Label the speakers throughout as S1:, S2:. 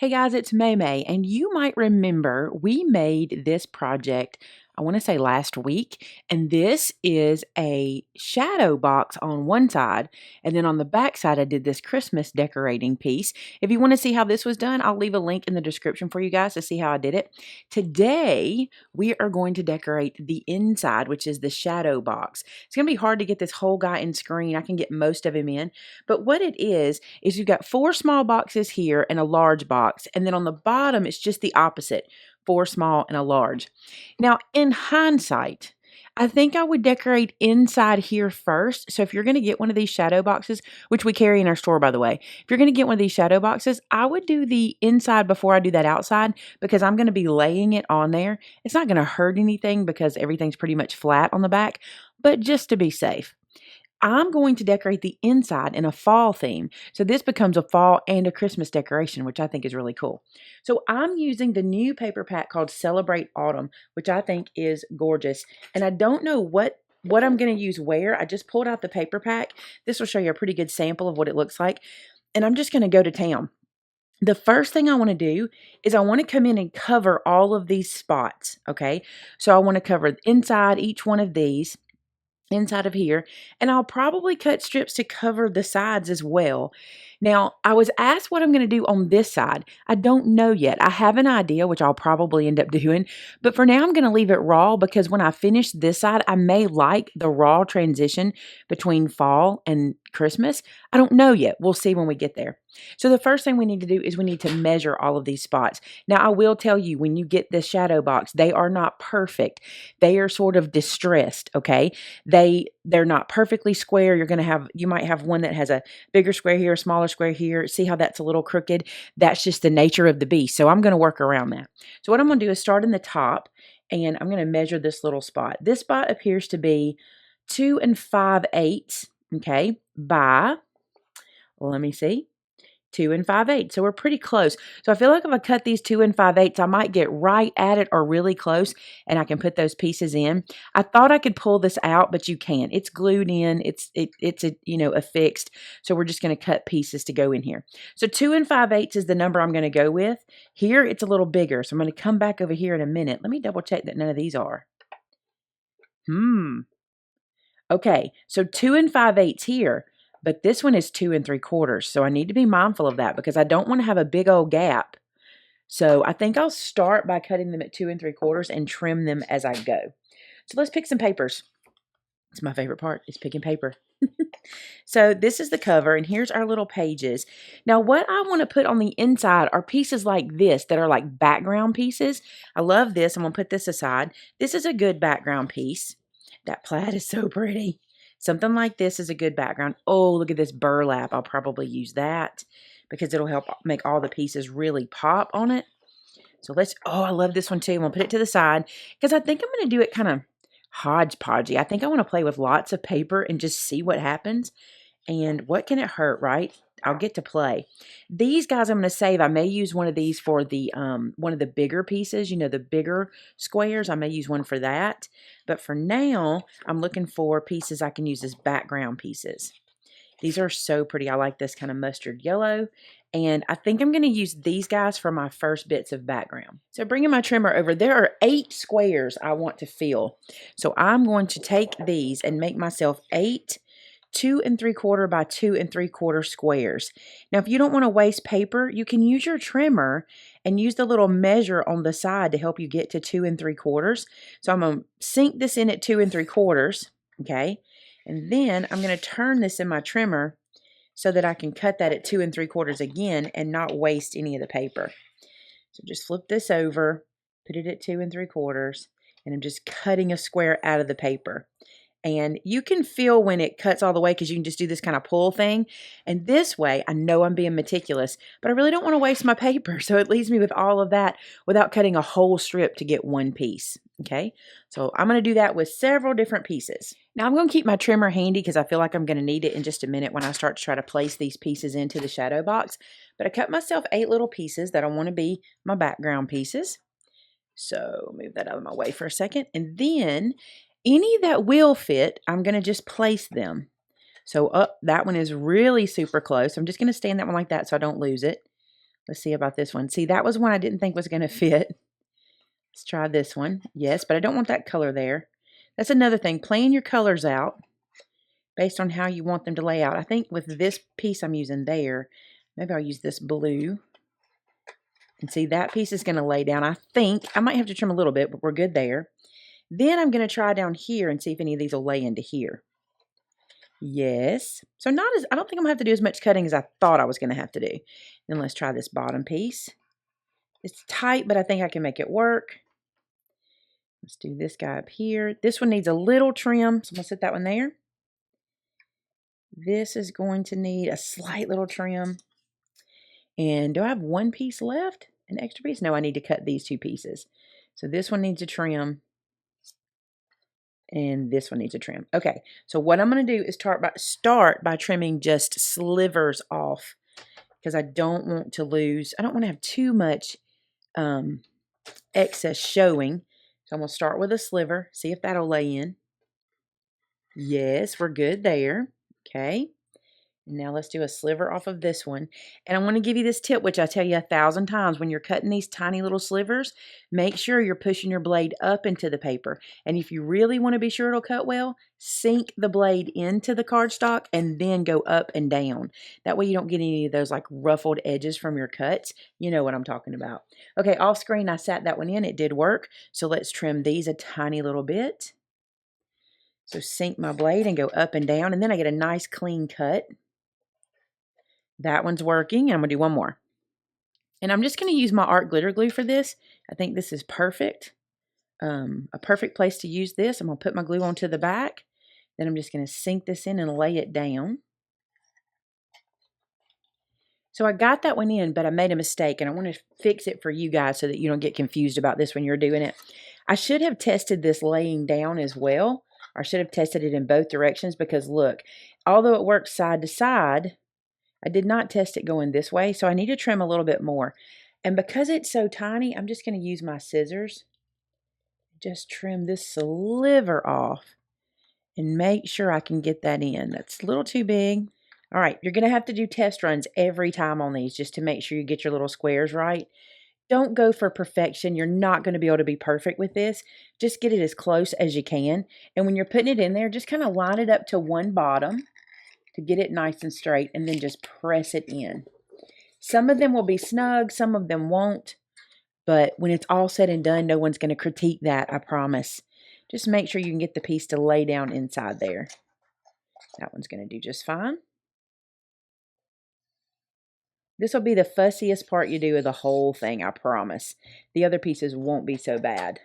S1: Hey guys, it's Maymay, and you might remember we made this project, I want to say last week, and this is a shadow box on one side, and then on the back side I did this Christmas decorating piece. If you want to see how this was done, I'll leave a link in the description for you guys to see how I did it. Today, we are going to decorate the inside, which is the shadow box. It's going to be hard to get this whole guy in screen. I can get most of him in, but what it is you've got 4 small boxes here and a large box. And then on the bottom, it's just the opposite, 4 small and a large. Now, in hindsight, I think I would decorate inside here first. So if you're going to get one of these shadow boxes, which we carry in our store, by the way, if you're going to get one of these shadow boxes, I would do the inside before I do that outside because I'm going to be laying it on there. It's not going to hurt anything because everything's pretty much flat on the back, but just to be safe. I'm going to decorate the inside in a fall theme. So this becomes a fall and a Christmas decoration, which I think is really cool. So I'm using the new paper pack called Celebrate Autumn, which I think is gorgeous. And I don't know what I'm going to use where. I just pulled out the paper pack. This will show you a pretty good sample of what it looks like. And I'm just going to go to town. The first thing I want to do is I want to come in and cover all of these spots, okay? So I want to cover inside each one of these, inside of here, and I'll probably cut strips to cover the sides as well. Now, I was asked what I'm going to do on this side. I don't know yet. I have an idea, which I'll probably end up doing, but for now I'm going to leave it raw because when I finish this side, I may like the raw transition between fall and Christmas. I don't know yet. We'll see when we get there. So the first thing we need to do is we need to measure all of these spots. Now, I will tell you, when you get the shadow box, they are not perfect. They are sort of distressed, okay? They're not perfectly square. You might have one that has a bigger square here, a smaller square here. See how that's a little crooked? That's just the nature of the beast. So I'm going to work around that. So what I'm going to do is start in the top, and I'm going to measure this little spot. This spot appears to be 2 5/8, okay, by, well, let me see, 2 5/8. So we're pretty close. So I feel like if I cut these 2 5/8, I might get right at it or really close, and I can put those pieces in. I thought I could pull this out, but you can't. It's glued in. It's affixed. So we're just going to cut pieces to go in here. So 2 5/8 is the number I'm going to go with. Here it's a little bigger, so I'm going to come back over here in a minute. Let me double check that none of these are. Okay, so 2 5/8 here. But this one is 2 3/4. So I need to be mindful of that because I don't want to have a big old gap. So I think I'll start by cutting them at 2 3/4 and trim them as I go. So let's pick some papers. It's my favorite part, is picking paper. So this is the cover, and here's our little pages. Now what I want to put on the inside are pieces like this that are like background pieces. I love this. I'm going to put this aside. This is a good background piece. That plaid is so pretty. Something like this is a good background. Oh, look at this burlap. I'll probably use that because it'll help make all the pieces really pop on it. So oh, I love this one too. I'm going to put it to the side because I think I'm going to do it kind of hodgepodgey. I think I want to play with lots of paper and just see what happens. And what can it hurt, right? I'll get to play. These guys I'm going to save. I may use one of these for the one of the bigger pieces, the bigger squares. I may use one for that. But for now, I'm looking for pieces I can use as background pieces. These are so pretty. I like this kind of mustard yellow. And I think I'm going to use these guys for my first bits of background. So bringing my trimmer over, there are 8 squares I want to fill. So I'm going to take these and make myself 8 2 3/4 by 2 3/4 squares. Now, if you don't want to waste paper, you can use your trimmer and use the little measure on the side to help you get to 2 3/4. So I'm going to sink this in at 2 3/4, okay? And then I'm going to turn this in my trimmer so that I can cut that at 2 3/4 again and not waste any of the paper. So just flip this over, put it at 2 3/4, and I'm just cutting a square out of the paper. And you can feel when it cuts all the way because you can just do this kind of pull thing. And this way, I know I'm being meticulous, but I really don't want to waste my paper. So it leaves me with all of that without cutting a whole strip to get one piece. Okay, so I'm going to do that with several different pieces. Now I'm going to keep my trimmer handy because I feel like I'm going to need it in just a minute when I start to try to place these pieces into the shadow box. But I cut myself 8 little pieces that I want to be my background pieces. So move that out of my way for a second. And then any that will fit, I'm going to just place them. So that one is really super close. I'm just going to stand that one like that so I don't lose it. Let's see about this one. See, that was one I didn't think was going to fit. Let's try this one. Yes, but I don't want that color there. That's another thing. Plan your colors out based on how you want them to lay out. I think with this piece I'm using there, maybe I'll use this blue. And see, that piece is going to lay down. I think I might have to trim a little bit, but we're good there. Then I'm going to try down here and see if any of these will lay into here. Yes. So I don't think I'm going to have to do as much cutting as I thought I was going to have to do. Then let's try this bottom piece. It's tight, but I think I can make it work. Let's do this guy up here. This one needs a little trim, so I'm going to set that one there. This is going to need a slight little trim. And do I have one piece left? An extra piece? No, I need to cut these two pieces. So this one needs a trim. And this one needs a trim. Okay, so what I'm going to do is start by trimming just slivers off, because I don't want to have too much excess showing. So I'm going to start with a sliver, see if that'll lay in. Yes, we're good there. Okay. Now let's do a sliver off of this one. And I want to give you this tip, which I tell you 1,000 times. When you're cutting these tiny little slivers, make sure you're pushing your blade up into the paper. And if you really want to be sure it'll cut well, sink the blade into the cardstock and then go up and down. That way you don't get any of those like ruffled edges from your cuts. You know what I'm talking about. Okay, off screen I sat that one in. It did work. So let's trim these a tiny little bit. So sink my blade and go up and down. And then I get a nice clean cut. That one's working, and I'm going to do one more. And I'm just going to use my art glitter glue for this. I think this is perfect. A perfect place to use this. I'm going to put my glue onto the back. Then I'm just going to sink this in and lay it down. So I got that one in, but I made a mistake, and I want to fix it for you guys so that you don't get confused about this when you're doing it. I should have tested this laying down as well. Or I should have tested it in both directions, because look, although it works side to side, I did not test it going this way, so I need to trim a little bit more. And because it's so tiny, I'm just going to use my scissors. Just trim this sliver off and make sure I can get that in. That's a little too big. All right, you're going to have to do test runs every time on these just to make sure you get your little squares right. Don't go for perfection. You're not going to be able to be perfect with this. Just get it as close as you can. And when you're putting it in there, just kind of line it up to one bottom to get it nice and straight, and then just press it in. Some of them will be snug, some of them won't, but when it's all said and done, no one's going to critique that, I promise. Just make sure you can get the piece to lay down inside there. That one's going to do just fine. This will be the fussiest part you do of the whole thing, I promise. The other pieces won't be so bad.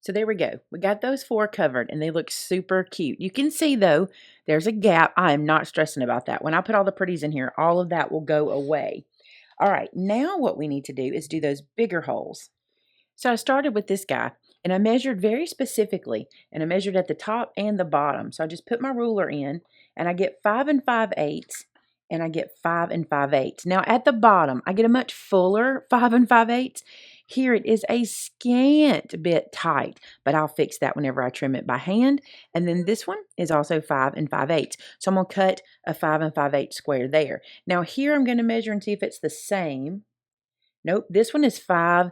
S1: So there we go. We got those 4 covered, and they look super cute. You can see, though, there's a gap. I am not stressing about that. When I put all the pretties in here, all of that will go away. All right, now what we need to do is do those bigger holes. So I started with this guy, and I measured very specifically, and I measured at the top and the bottom. So I just put my ruler in, and I get 5 5/8, and I get 5 5/8. Now at the bottom, I get a much fuller 5 5/8. Here it is a scant bit tight, but I'll fix that whenever I trim it by hand. And then this one is also 5 5/8. So I'm going to cut a 5 5/8 square there. Now here I'm going to measure and see if it's the same. Nope, this one is 5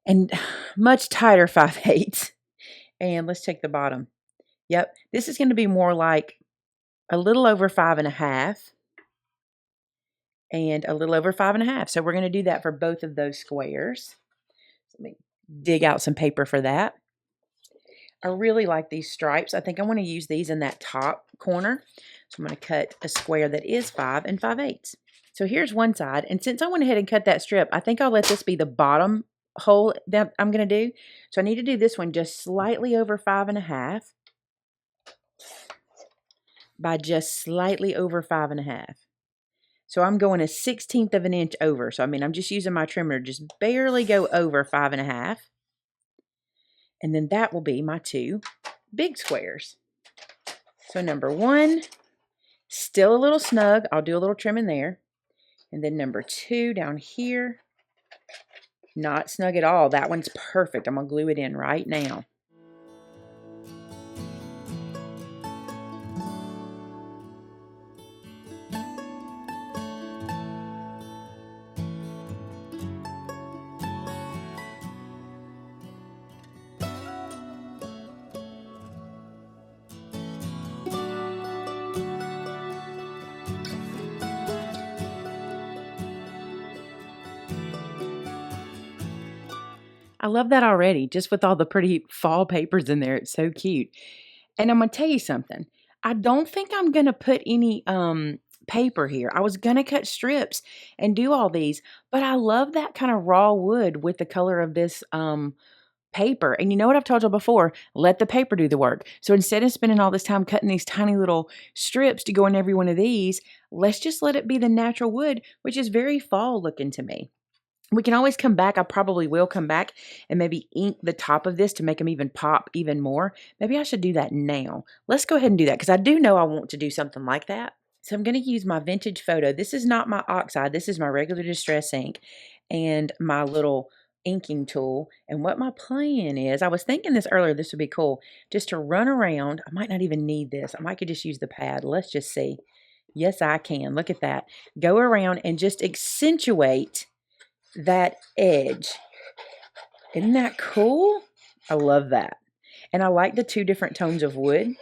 S1: and much tighter 5/8. And let's check the bottom. Yep, this is going to be more like a little over 5 1/2 and a little over 5 1/2. So we're going to do that for both of those squares. Let me dig out some paper for that. I really like these stripes. I think I want to use these in that top corner. So I'm going to cut a square that is 5 5/8. So here's one side, and since I went ahead and cut that strip, I think I'll let this be the bottom hole that I'm going to do. So I need to do this one just slightly over 5 1/2 by just slightly over 5 1/2. So I'm going 1/16 of an inch over. So I mean, I'm just using my trimmer to just barely go over 5 1/2. And then that will be my 2 big squares. So number 1, still a little snug. I'll do a little trim in there. And then number 2 down here, not snug at all. That one's perfect. I'm going to glue it in right now. I love that already, just with all the pretty fall papers in there. It's so cute. And I'm going to tell you something. I don't think I'm going to put any paper here. I was going to cut strips and do all these, but I love that kind of raw wood with the color of this paper. And you know what I've told you before? Let the paper do the work. So instead of spending all this time cutting these tiny little strips to go in every one of these, let's just let it be the natural wood, which is very fall looking to me. We can always come back. I probably will come back and maybe ink the top of this to make them even pop even more. Maybe I should do that now. Let's go ahead and do that because I do know I want to do something like that. So I'm going to use my vintage photo. This is not my oxide. This is my regular distress ink and my little inking tool. And what my plan is, I was thinking this earlier, this would be cool, just to run around. I might not even need this. I might could just use the pad. Let's just see. Yes, I can. Look at that. Go around and just accentuate that edge. Isn't that cool? I love that. And I like the 2 different tones of wood. I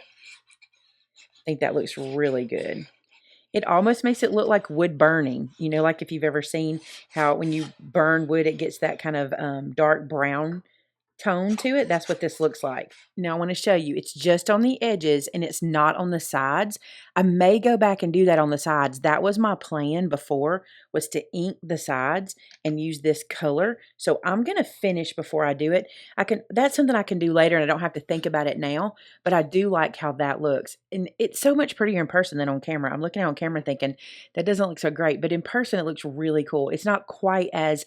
S1: think that looks really good. It almost makes it look like wood burning. You know, like if you've ever seen how when you burn wood, it gets that kind of dark brown tone to it. That's what this looks like. Now I want to show you, it's just on the edges and it's not on the sides. I may go back and do that on the sides. That was my plan before, was to ink the sides and use this color. So I'm going to finish before I do it. That's something I can do later and I don't have to think about it now, but I do like how that looks. And it's so much prettier in person than on camera. I'm looking at it on camera thinking that doesn't look so great, but in person it looks really cool. It's not quite as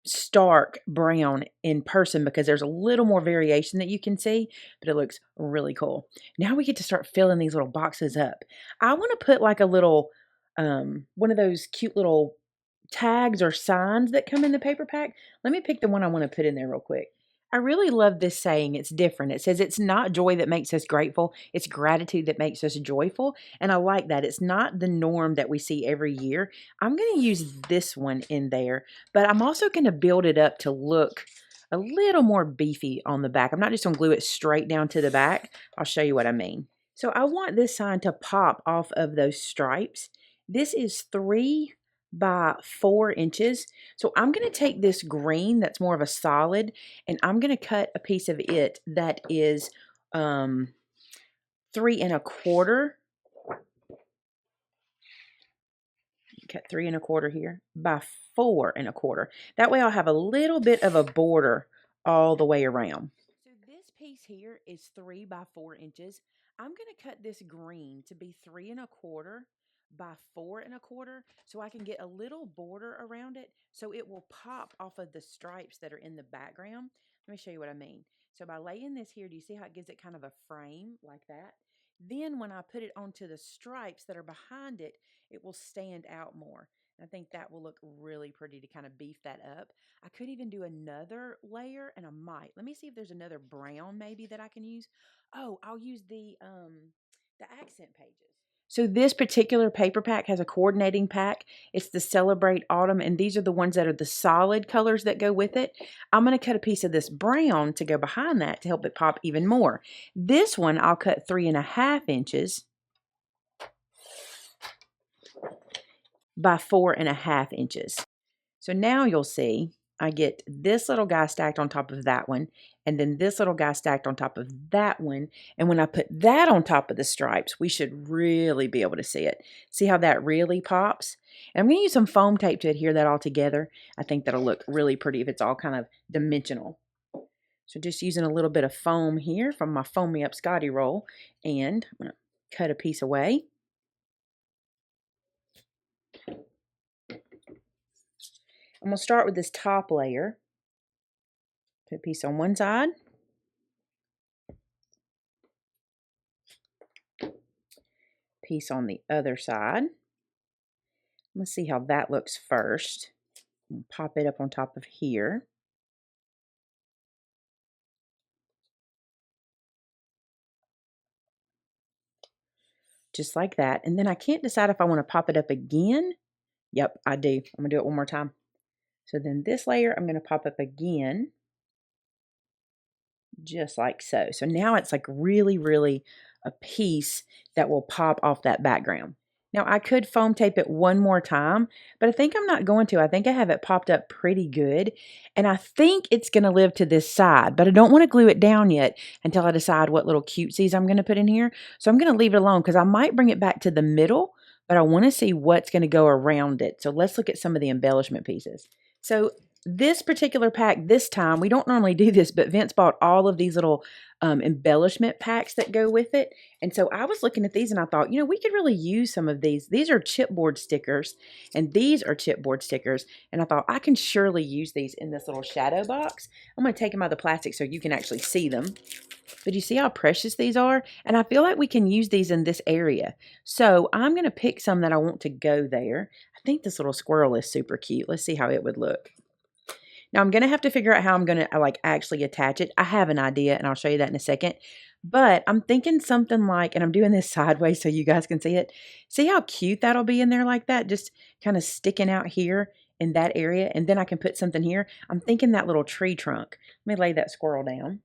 S1: stark brown in person because there's a little more variation that you can see, but it looks really cool. Now we get to start filling these little boxes up. I want to put like a little one of those cute little tags or signs that come in the paper pack. Let me pick the one I want to put in there real quick. I really love this saying. It's different. It says it's not joy that makes us grateful, it's gratitude that makes us joyful. And I like that. It's not the norm that we see every year. I'm going to use this one in there, but I'm also going to build it up to look a little more beefy on the back. I'm not just going to glue it straight down to the back. I'll show you what I mean. So I want this sign to pop off of those stripes. This is 3 by 4 inches. So I'm going to take this green that's more of a solid and I'm going to cut a piece of it that is 3 1/4. Cut 3 1/4 here by 4 1/4. That way I'll have a little bit of a border all the way around. So this piece here is 3 by 4 inches. I'm going to cut this green to be 3 1/4 by 4 1/4 so I can get a little border around it so it will pop off of the stripes that are in the background. Let me show you what I mean. So by laying this here, do you see how it gives it kind of a frame like that? Then when I put it onto the stripes that are behind it, it will stand out more. I think that will look really pretty to kind of beef that up. I could even do another layer, and I might. Let me see if there's another brown maybe that I can use. Oh, I'll use the accent pages. So this particular paper pack has a coordinating pack. It's the Celebrate Autumn, and these are the ones that are the solid colors that go with it. I'm going to cut a piece of this brown to go behind that to help it pop even more. This one I'll cut 3 1/2 inches by 4 1/2 inches. So now you'll see I get this little guy stacked on top of that one, and then this little guy stacked on top of that one. And when I put that on top of the stripes, we should really be able to see it. See how that really pops? And I'm going to use some foam tape to adhere that all together. I think that'll look really pretty if it's all kind of dimensional. So just using a little bit of foam here from my Foam Me Up Scotty roll, and I'm going to cut a piece away. I'm going to start with this top layer. Put a piece on one side. Piece on the other side. Let's see how that looks first. Pop it up on top of here. Just like that. And then I can't decide if I want to pop it up again. Yep, I do. I'm going to do it one more time. So then this layer, I'm going to pop up again. Just like so. So now it's like really, really a piece that will pop off that background. Now I could foam tape it one more time, but I think I'm not going to. I think I have it popped up pretty good, and I think it's going to live to this side, but I don't want to glue it down yet until I decide what little cutesies I'm going to put in here. So I'm going to leave it alone because I might bring it back to the middle, but I want to see what's going to go around it. So let's look at some of the embellishment pieces. So this particular pack this time, we don't normally do this, but Vince bought all of these little embellishment packs that go with it. And so I was looking at these and I thought, you know, we could really use some of these. These are chipboard stickers and these are chipboard stickers. And I thought I can surely use these in this little shadow box. I'm going to take them out of the plastic so you can actually see them. But you see how precious these are? And I feel like we can use these in this area. So I'm going to pick some that I want to go there. I think this little squirrel is super cute. Let's see how it would look. Now I'm going to have to figure out how I'm going to like actually attach it. I have an idea and I'll show you that in a second. But I'm thinking something like, and I'm doing this sideways so you guys can see it. See how cute that'll be in there like that? Just kind of sticking out here in that area. And then I can put something here. I'm thinking that little tree trunk. Let me lay that squirrel down.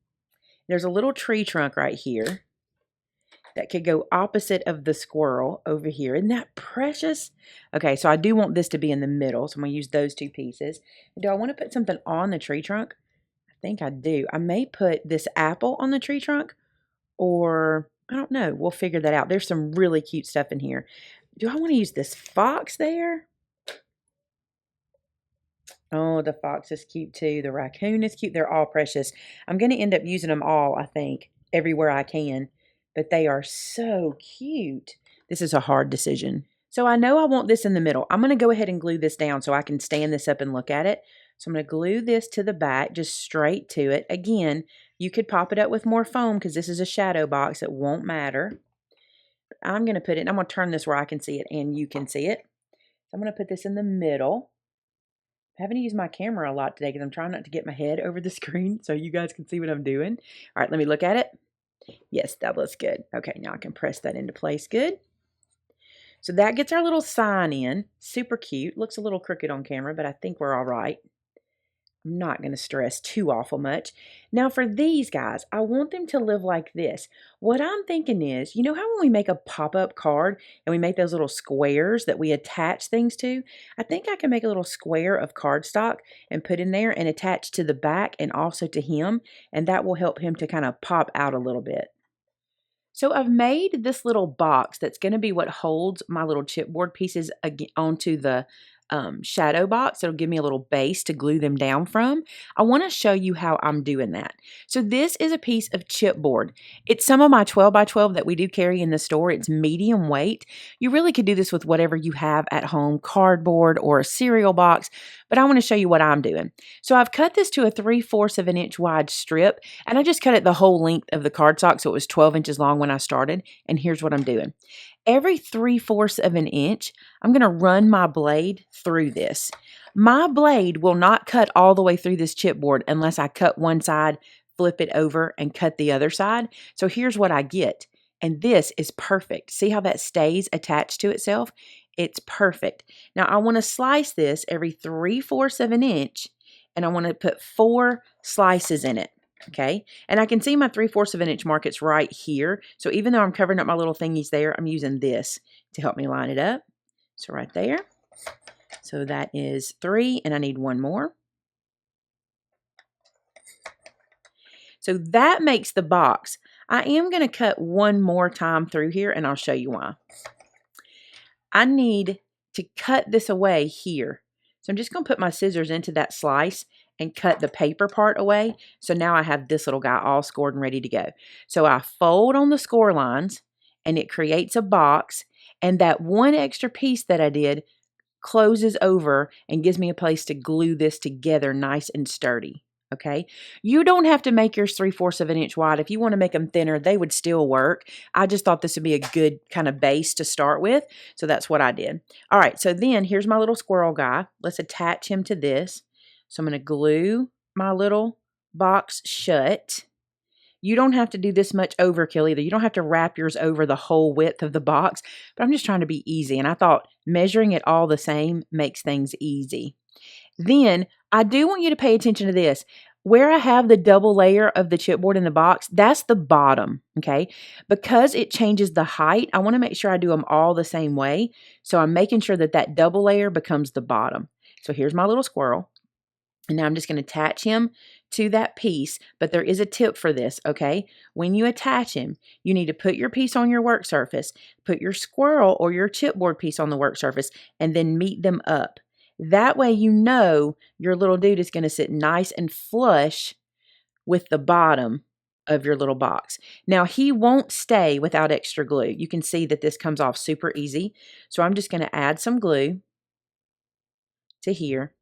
S1: There's a little tree trunk right here that could go opposite of the squirrel over here. Isn't that precious? Okay, so I do want this to be in the middle, so I'm going to use those two pieces. Do I want to put something on the tree trunk? I think I do. I may put this apple on the tree trunk, or I don't know. We'll figure that out. There's some really cute stuff in here. Do I want to use this fox there? Oh, the fox is cute too. The raccoon is cute. They're all precious. I'm going to end up using them all, I think, everywhere I can. But they are so cute. This is a hard decision. So I know I want this in the middle. I'm going to go ahead and glue this down so I can stand this up and look at it. So I'm going to glue this to the back, just straight to it. Again, you could pop it up with more foam because this is a shadow box. It won't matter. I'm going to put it, and I'm going to turn this where I can see it and you can see it. So I'm going to put this in the middle. I'm having to use my camera a lot today because I'm trying not to get my head over the screen so you guys can see what I'm doing. All right, let me look at it. Yes, that looks good. Okay, now I can press that into place good. So that gets our little sign in. Super cute. Looks a little crooked on camera, but I think we're all right. I'm not going to stress too awful much. Now for these guys, I want them to live like this. What I'm thinking is, you know how when we make a pop-up card and we make those little squares that we attach things to? I think I can make a little square of cardstock and put in there and attach to the back and also to him, and that will help him to kind of pop out a little bit. So I've made this little box that's going to be what holds my little chipboard pieces onto the shadow box. It'll give me a little base to glue them down from. I want to show you how I'm doing that. So this is a piece of chipboard. It's some of my 12 by 12 that we do carry in the store. It's medium weight. You really could do this with whatever you have at home, cardboard or a cereal box, but I want to show you what I'm doing. So I've cut this to a 3/4 of an inch wide strip, and I just cut it the whole length of the cardstock, so it was 12 inches long when I started, and here's what I'm doing. Every 3/4 of an inch, I'm going to run my blade through this. My blade will not cut all the way through this chipboard unless I cut one side, flip it over, and cut the other side. So here's what I get. And this is perfect. See how that stays attached to itself? It's perfect. Now I want to slice this every 3/4 of an inch, and I want to put 4 slices in it. Okay, and I can see my 3/4 of an inch markets right here. So even though I'm covering up my little thingies there, I'm using this to help me line it up. So right there. So that is 3, and I need 1 more. So that makes the box. I am going to cut one more time through here, and I'll show you why. I need to cut this away here. So I'm just going to put my scissors into that slice and cut the paper part away. So now I have this little guy all scored and ready to go. So I fold on the score lines, and it creates a box. And that one extra piece that I did closes over and gives me a place to glue this together nice and sturdy. Okay, you don't have to make yours 3/4 of an inch wide. If you want to make them thinner, they would still work. I just thought this would be a good kind of base to start with, so that's what I did. All right, so then here's my little squirrel guy. Let's attach him to this. So I'm going to glue my little box shut. You don't have to do this much overkill either. You don't have to wrap yours over the whole width of the box, but I'm just trying to be easy, and I thought measuring it all the same makes things easy. Then I do want you to pay attention to this. Where I have the double layer of the chipboard in the box, that's the bottom, okay? Because it changes the height, I want to make sure I do them all the same way. So I'm making sure that that double layer becomes the bottom. So here's my little squirrel. And now I'm just going to attach him to that piece, but there is a tip for this, okay? When you attach him, you need to put your piece on your work surface, put your squirrel or your chipboard piece on the work surface, and then meet them up. That way you know your little dude is going to sit nice and flush with the bottom of your little box. Now, he won't stay without extra glue. You can see that this comes off super easy. So I'm just going to add some glue to here.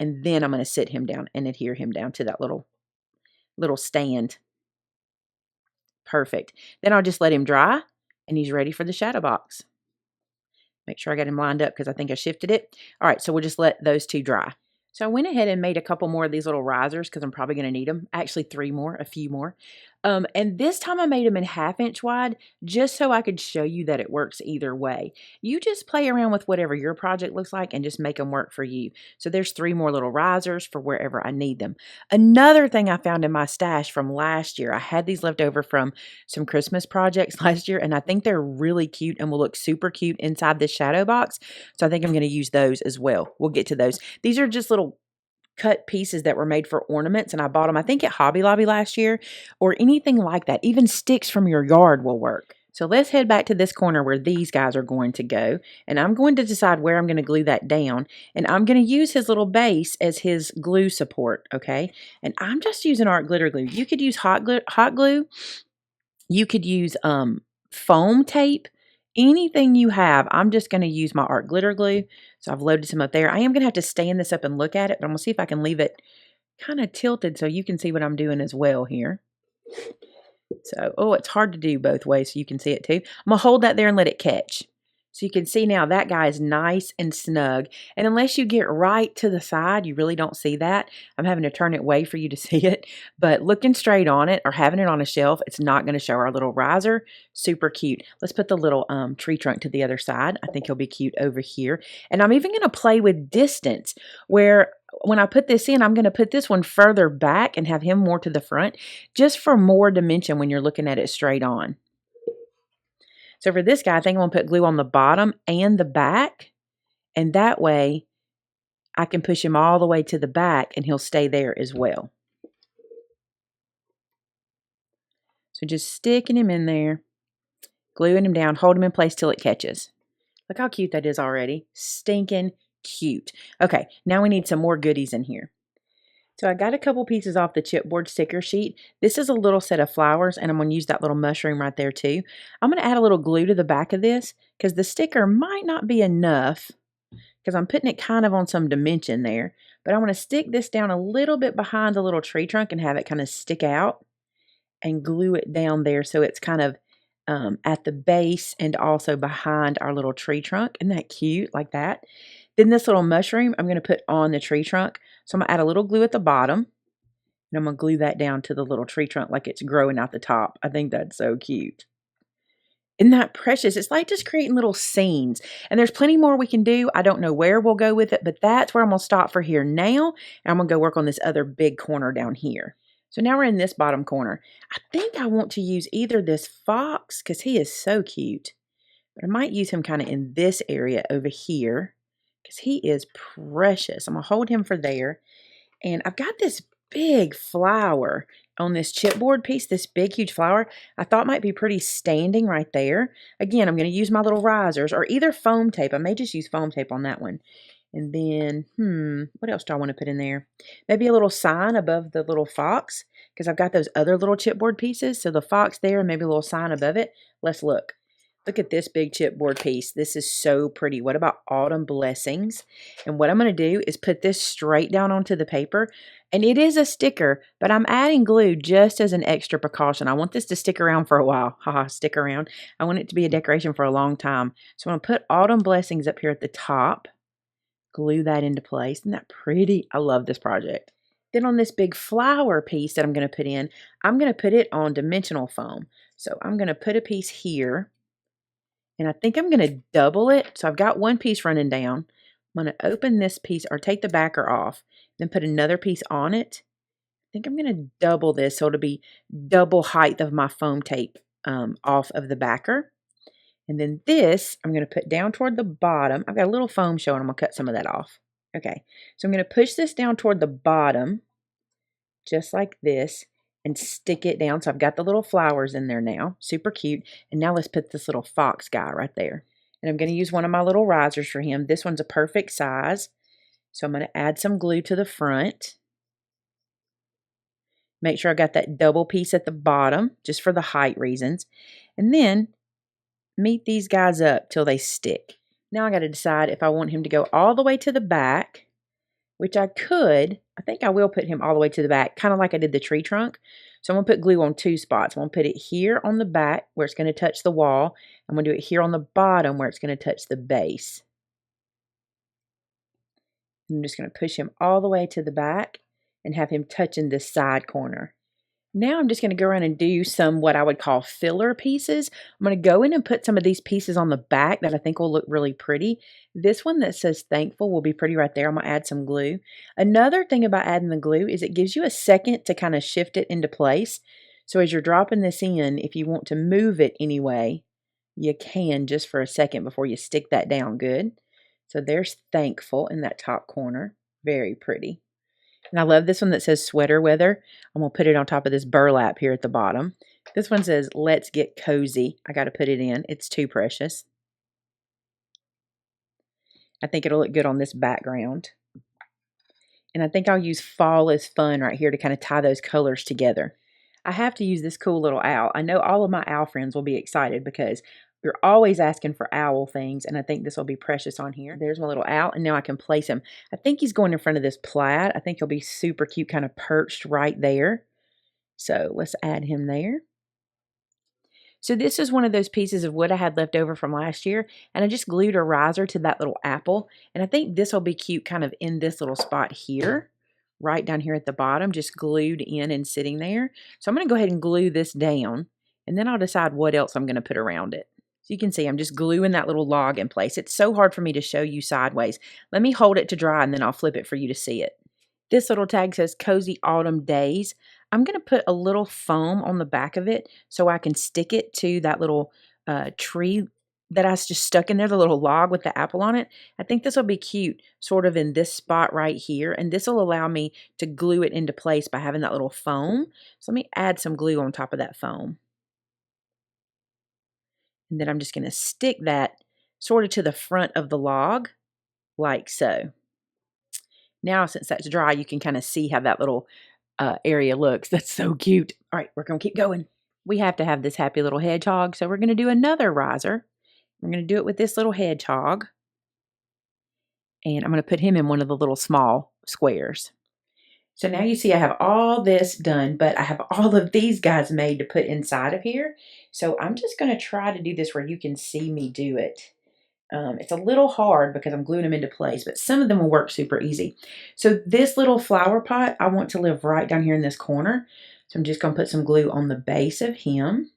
S1: And then I'm going to sit him down and adhere him down to that little stand. Perfect. Then I'll just let him dry, and he's ready for the shadow box. Make sure I got him lined up because I think I shifted it. All right, so we'll just let those two dry. So I went ahead and made a couple more of these little risers because I'm probably going to need them. Actually, 3 more, a few more. And this time I made them in 1/2 inch wide just so I could show you that it works either way. You just play around with whatever your project looks like and just make them work for you. So there's 3 more little risers for wherever I need them. Another thing I found in my stash from last year, I had these left over from some Christmas projects last year, and I think they're really cute and will look super cute inside this shadow box. So I think I'm going to use those as well. We'll get to those. These are just little cut pieces that were made for ornaments, and I bought them, I think, at Hobby Lobby last year, or anything like that. Even sticks from your yard will work. So let's head back to this corner where these guys are going to go, and I'm going to decide where I'm going to glue that down, and I'm going to use his little base as his glue support, okay? And I'm just using art glitter glue. You could use hot glue. You could use foam tape. Anything you have. I'm just going to use my art glitter glue. So I've loaded some up there. I am going to have to stand this up and look at it, but I'm going to see if I can leave it kind of tilted so you can see what I'm doing as well here. So, oh, it's hard to do both ways so you can see it too. I'm going to hold that there and let it catch. So you can see now that guy is nice and snug. And unless you get right to the side, you really don't see that. I'm having to turn it away for you to see it. But looking straight on it or having it on a shelf, it's not going to show our little riser. Super cute. Let's put the little tree trunk to the other side. I think he'll be cute over here. And I'm even going to play with distance where when I put this in, I'm going to put this one further back and have him more to the front just for more dimension when you're looking at it straight on. So for this guy, I think I'm going to put glue on the bottom and the back. And that way, I can push him all the way to the back and he'll stay there as well. So just sticking him in there, gluing him down, hold him in place till it catches. Look how cute that is already. Stinking cute. Okay, now we need some more goodies in here. So I got a couple pieces off the chipboard sticker sheet. This is a little set of flowers, and I'm going to use that little mushroom right there too. I'm going to add a little glue to the back of this because the sticker might not be enough because I'm putting it kind of on some dimension there. But I want to stick this down a little bit behind the little tree trunk and have it kind of stick out and glue it down there so it's kind of at the base and also behind our little tree trunk. Isn't that cute? Like that. Then this little mushroom I'm going to put on the tree trunk. So I'm going to add a little glue at the bottom. And I'm going to glue that down to the little tree trunk like it's growing out the top. I think that's so cute. Isn't that precious? It's like just creating little scenes. And there's plenty more we can do. I don't know where we'll go with it, but that's where I'm going to stop for here now. And I'm going to go work on this other big corner down here. So now we're in this bottom corner. I think I want to use either this fox because he is so cute. But I might use him kind of in this area over here because he is precious. I'm going to hold him for there. And I've got this big flower on this chipboard piece, this big, huge flower, I thought might be pretty standing right there. Again, I'm going to use my little risers or either foam tape. I may just use foam tape on that one. And then, what else do I want to put in there? Maybe a little sign above the little fox because I've got those other little chipboard pieces. So the fox there and maybe a little sign above it. Let's look. Look at this big chipboard piece. This is so pretty. What about autumn blessings? And what I'm going to do is put this straight down onto the paper. And it is a sticker, but I'm adding glue just as an extra precaution. I want this to stick around for a while. Haha, stick around. I want it to be a decoration for a long time. So I'm going to put autumn blessings up here at the top. Glue that into place. Isn't that pretty? I love this project. Then on this big flower piece that I'm going to put in, I'm going to put it on dimensional foam. So I'm going to put a piece here. And I think I'm going to double it. So I've got one piece running down. I'm going to open this piece or take the backer off, then put another piece on it. I think I'm going to double this so it'll be double height of my foam tape off of the backer. And then this I'm going to put down toward the bottom. I've got a little foam showing. I'm going to cut some of that off. Okay, so I'm going to push this down toward the bottom, just like this, and stick it down. So I've got the little flowers in there now. Super cute. And now let's put this little fox guy right there. And I'm going to use one of my little risers for him. This one's a perfect size. So I'm going to add some glue to the front. Make sure I got that double piece at the bottom, just for the height reasons. And then meet these guys up till they stick. Now I got to decide if I want him to go all the way to the back, which I could. I think I will put him all the way to the back, kind of like I did the tree trunk. So I'm going to put glue on two spots. I'm going to put it here on the back where it's going to touch the wall. I'm going to do it here on the bottom where it's going to touch the base. I'm just going to push him all the way to the back and have him touching this side corner. Now I'm just going to go around and do some what I would call filler pieces. I'm going to go in and put some of these pieces on the back that I think will look really pretty. This one that says thankful will be pretty right there. I'm going to add some glue. Another thing about adding the glue is it gives you a second to kind of shift it into place. So as you're dropping this in, if you want to move it anyway, you can just for a second before you stick that down good. So there's thankful in that top corner. Very pretty. And I love this one that says sweater weather. I'm going to put it on top of this burlap here at the bottom. This one says, let's get cozy. I got to put it in. It's too precious. I think it'll look good on this background. And I think I'll use fall is fun right here to kind of tie those colors together. I have to use this cool little owl. I know all of my owl friends will be excited because you're always asking for owl things, and I think this will be precious on here. There's my little owl, and now I can place him. I think he's going in front of this plaid. I think he'll be super cute, kind of perched right there. So let's add him there. So this is one of those pieces of wood I had left over from last year, and I just glued a riser to that little apple, and I think this will be cute kind of in this little spot here, right down here at the bottom, just glued in and sitting there. So I'm going to go ahead and glue this down, and then I'll decide what else I'm going to put around it. So you can see I'm just gluing that little log in place. It's so hard for me to show you sideways. Let me hold it to dry and then I'll flip it for you to see it. This little tag says Cozy Autumn Days. I'm going to put a little foam on the back of it so I can stick it to that little tree that I just stuck in there, the little log with the apple on it. I think this will be cute sort of in this spot right here. And this will allow me to glue it into place by having that little foam. So let me add some glue on top of that foam. And then I'm just going to stick that sort of to the front of the log, like so. Now, since that's dry, you can kind of see how that little area looks. That's so cute. All right, we're going to keep going. We have to have this happy little hedgehog, so we're going to do another riser. We're going to do it with this little hedgehog. And I'm going to put him in one of the little small squares. So now you see I have all this done, but I have all of these guys made to put inside of here. So I'm just going to try to do this where you can see me do it. It's a little hard because I'm gluing them into place, but some of them will work super easy. So this little flower pot, I want to live right down here in this corner. So I'm just going to put some glue on the base of him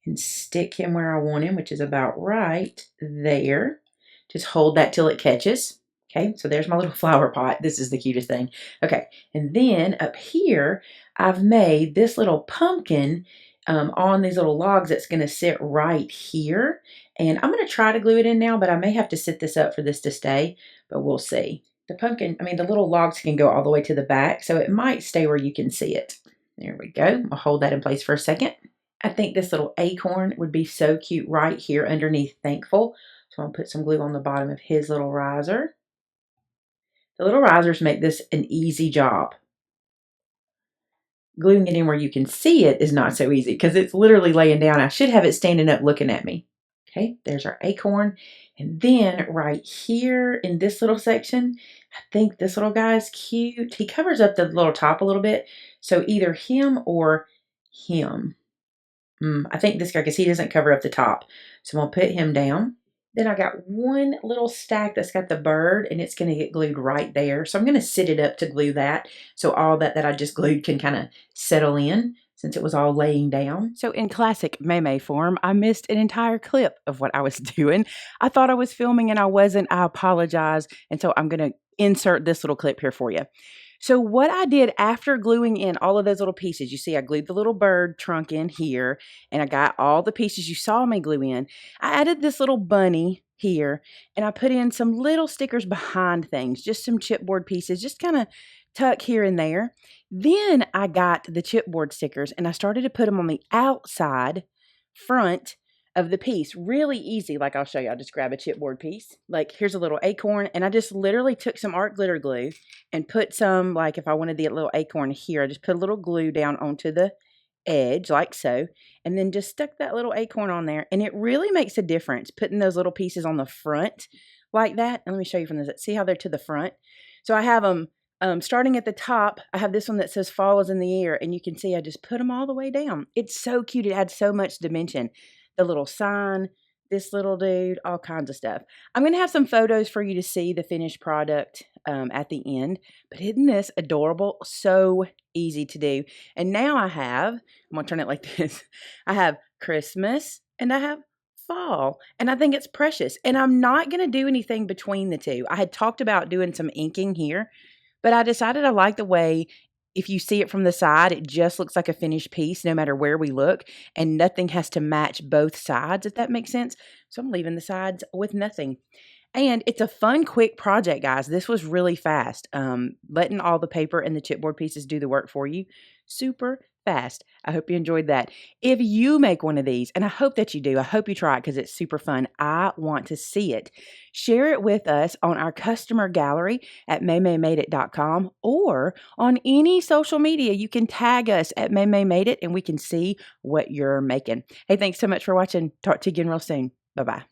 S1: and stick him where I want him, which is about right there. Just hold that till it catches. Okay, so there's my little flower pot. This is the cutest thing. Okay, and then up here, I've made this little pumpkin on these little logs that's going to sit right here. And I'm going to try to glue it in now, but I may have to sit this up for this to stay, but we'll see. the little logs can go all the way to the back, so it might stay where you can see it. There we go. I'll hold that in place for a second. I think this little acorn would be so cute right here underneath Thankful. So I'll put some glue on the bottom of his little riser. The little risers make this an easy job. Gluing it in where you can see it is not so easy because it's literally laying down. I should have it standing up looking at me. Okay, there's our acorn. And then right here in this little section, I think this little guy is cute. He covers up the little top a little bit. So either him or him. I think this guy, because he doesn't cover up the top. So I'm going to put him down. Then I got one little stack that's got the bird, and it's going to get glued right there. So I'm going to sit it up to glue that, so all that I just glued can kind of settle in since it was all laying down. So in classic Maymay form, I missed an entire clip of what I was doing. I thought I was filming and I wasn't. I apologize. And so I'm going to insert this little clip here for you. So what I did after gluing in all of those little pieces, you see I glued the little bird trunk in here, and I got all the pieces you saw me glue in. I added this little bunny here, and I put in some little stickers behind things, just some chipboard pieces, just kind of tuck here and there. Then I got the chipboard stickers, and I started to put them on the outside front of the piece. Really easy. Like I'll show you. I'll just grab a chipboard piece. Like here's a little acorn, and I just literally took some art glitter glue and put some, like if I wanted the little acorn here, I just put a little glue down onto the edge like so, and then just stuck that little acorn on there. And it really makes a difference putting those little pieces on the front like that. And let me show you from this. See how they're to the front? So I have them starting at the top. I have this one that says fall is in the air, and you can see I just put them all the way down. It's so cute. It adds so much dimension. The little sign, this little dude, all kinds of stuff. I'm going to have some photos for you to see the finished product at the end. But isn't this adorable? So easy to do. And now I'm going to turn it like this. I have Christmas and I have fall. And I think it's precious. And I'm not going to do anything between the two. I had talked about doing some inking here, but I decided I like the way, if you see it from the side, it just looks like a finished piece no matter where we look, and nothing has to match both sides, if that makes sense. So I'm leaving the sides with nothing. And it's a fun, quick project, guys. This was really fast. Letting all the paper and the chipboard pieces do the work for you. Super fast. I hope you enjoyed that. If you make one of these, and I hope that you do, I hope you try it because it's super fun. I want to see it. Share it with us on our customer gallery at maymaymadeit.com or on any social media. You can tag us at Maymay Made It and we can see what you're making. Hey, thanks so much for watching. Talk to you again real soon. Bye-bye.